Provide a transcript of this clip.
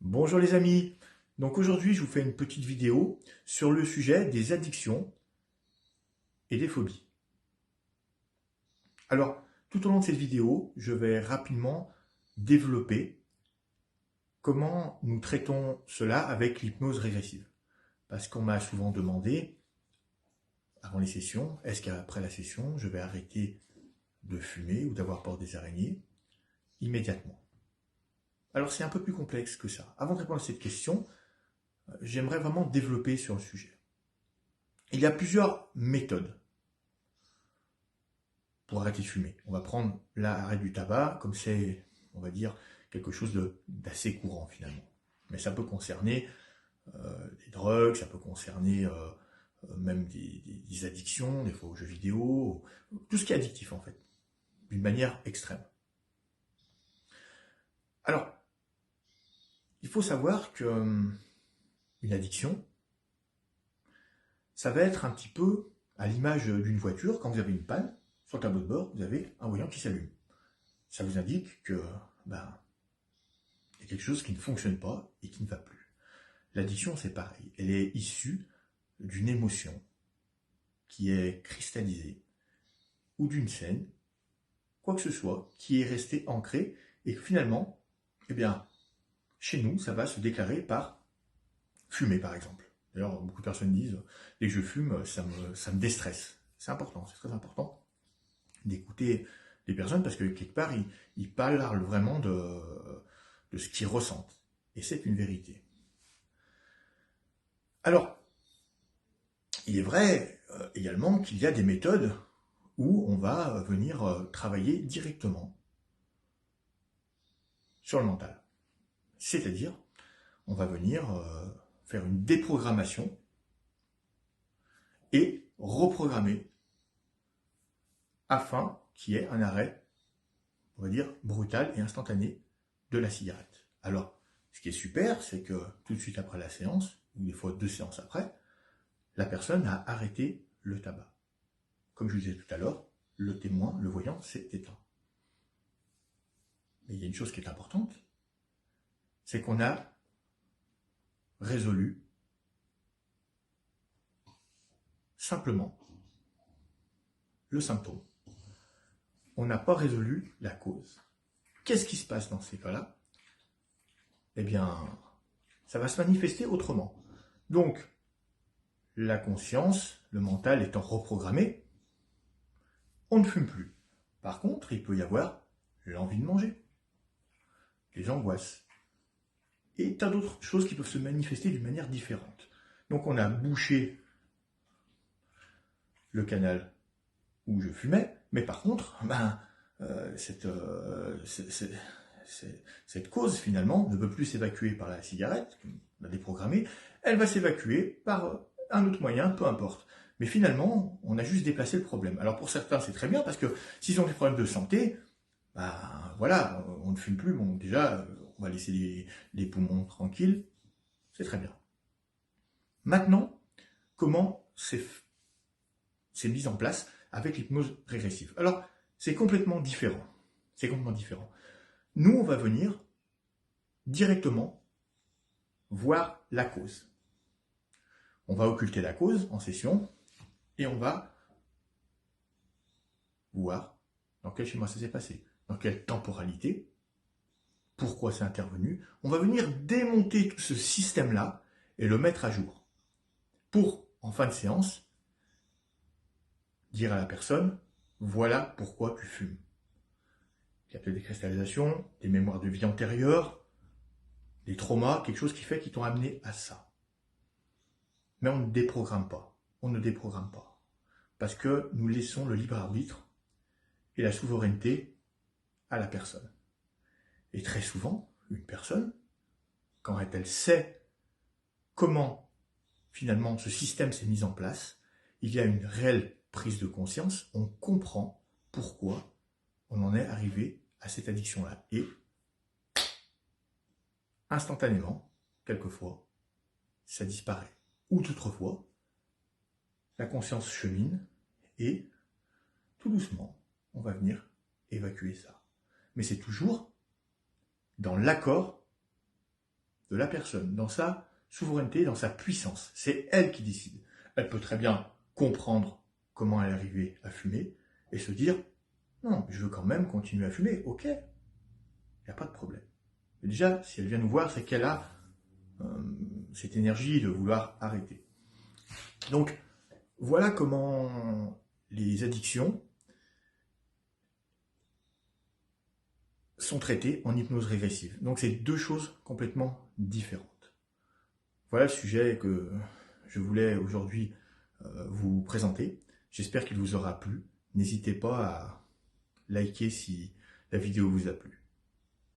Bonjour les amis, donc aujourd'hui je vous fais une petite vidéo sur le sujet des addictions et des phobies. Alors tout au long de cette vidéo, je vais rapidement développer comment nous traitons cela avec l'hypnose régressive. Parce qu'on m'a souvent demandé, avant les sessions, est-ce qu'après la session, je vais arrêter de fumer ou d'avoir peur des araignées immédiatement? Alors c'est un peu plus complexe que ça. Avant de répondre à cette question, j'aimerais vraiment développer sur le sujet. Il y a plusieurs méthodes pour arrêter de fumer. On va prendre l'arrêt du tabac, comme c'est, on va dire, quelque chose d'assez courant finalement. Mais ça peut concerner des drogues, ça peut concerner même des addictions, des fois aux jeux vidéo, tout ce qui est addictif en fait, d'une manière extrême. Alors, il faut savoir que une addiction, ça va être un petit peu à l'image d'une voiture. Quand vous avez une panne, sur le tableau de bord, vous avez un voyant qui s'allume. Ça vous indique que il y a quelque chose qui ne fonctionne pas et qui ne va plus. L'addiction, c'est pareil. Elle est issue d'une émotion qui est cristallisée ou d'une scène, quoi que ce soit, qui est restée ancrée et finalement, eh bien, chez nous, ça va se déclarer par fumer, par exemple. D'ailleurs, beaucoup de personnes disent, dès que je fume, ça me déstresse. C'est important, c'est très important d'écouter les personnes parce que quelque part, ils parlent vraiment de ce qu'ils ressentent. Et c'est une vérité. Alors, il est vrai également qu'il y a des méthodes où on va venir travailler directement sur le mental. C'est-à-dire, on va venir faire une déprogrammation et reprogrammer afin qu'il y ait un arrêt, on va dire, brutal et instantané de la cigarette. Alors, ce qui est super, c'est que tout de suite après la séance, ou des fois 2 séances après, la personne a arrêté le tabac. Comme je vous disais tout à l'heure, le témoin, le voyant, s'est éteint. Mais il y a une chose qui est importante, c'est qu'on a résolu simplement le symptôme. On n'a pas résolu la cause. Qu'est-ce qui se passe dans ces cas-là? Eh bien, ça va se manifester autrement. Donc, la conscience, le mental étant reprogrammé, on ne fume plus. Par contre, il peut y avoir l'envie de manger, les angoisses, et tas d'autres choses qui peuvent se manifester d'une manière différente. Donc on a bouché le canal où je fumais, mais par contre, cette cause finalement ne peut plus s'évacuer par la cigarette, on l'a déprogrammée, elle va s'évacuer par un autre moyen, peu importe. Mais finalement, on a juste déplacé le problème. Alors pour certains, c'est très bien, parce que s'ils ont des problèmes de santé, voilà, on ne fume plus, bon déjà, on va laisser les poumons tranquilles, c'est très bien. Maintenant, comment c'est mis en place avec l'hypnose régressive? Alors, c'est complètement différent. C'est complètement différent. Nous, on va venir directement voir la cause. On va occulter la cause en session et on va voir dans quel schéma ça s'est passé, dans quelle temporalité, pourquoi c'est intervenu. On va venir démonter tout ce système-là et le mettre à jour pour, en fin de séance, dire à la personne, voilà pourquoi tu fumes. Il y a peut-être des cristallisations, des mémoires de vie antérieures, des traumas, quelque chose qui fait qu'ils t'ont amené à ça. Mais on ne déprogramme pas. On ne déprogramme pas. Parce que nous laissons le libre arbitre et la souveraineté à la personne. Et très souvent, une personne, quand elle sait comment finalement ce système s'est mis en place, il y a une réelle prise de conscience, on comprend pourquoi on en est arrivé à cette addiction-là. Et instantanément, quelquefois, ça disparaît. Ou d'autres fois, la conscience chemine et tout doucement, on va venir évacuer ça. Mais c'est toujours dans l'accord de la personne, dans sa souveraineté, dans sa puissance. C'est elle qui décide. Elle peut très bien comprendre comment elle est arrivée à fumer et se dire « Non, je veux quand même continuer à fumer, ok, il n'y a pas de problème. » Mais déjà, si elle vient nous voir, c'est qu'elle a cette énergie de vouloir arrêter. Donc, voilà comment les addictions sont traitées en hypnose régressive. Donc, c'est deux choses complètement différentes. Voilà le sujet que je voulais aujourd'hui vous présenter. J'espère qu'il vous aura plu. N'hésitez pas à liker si la vidéo vous a plu.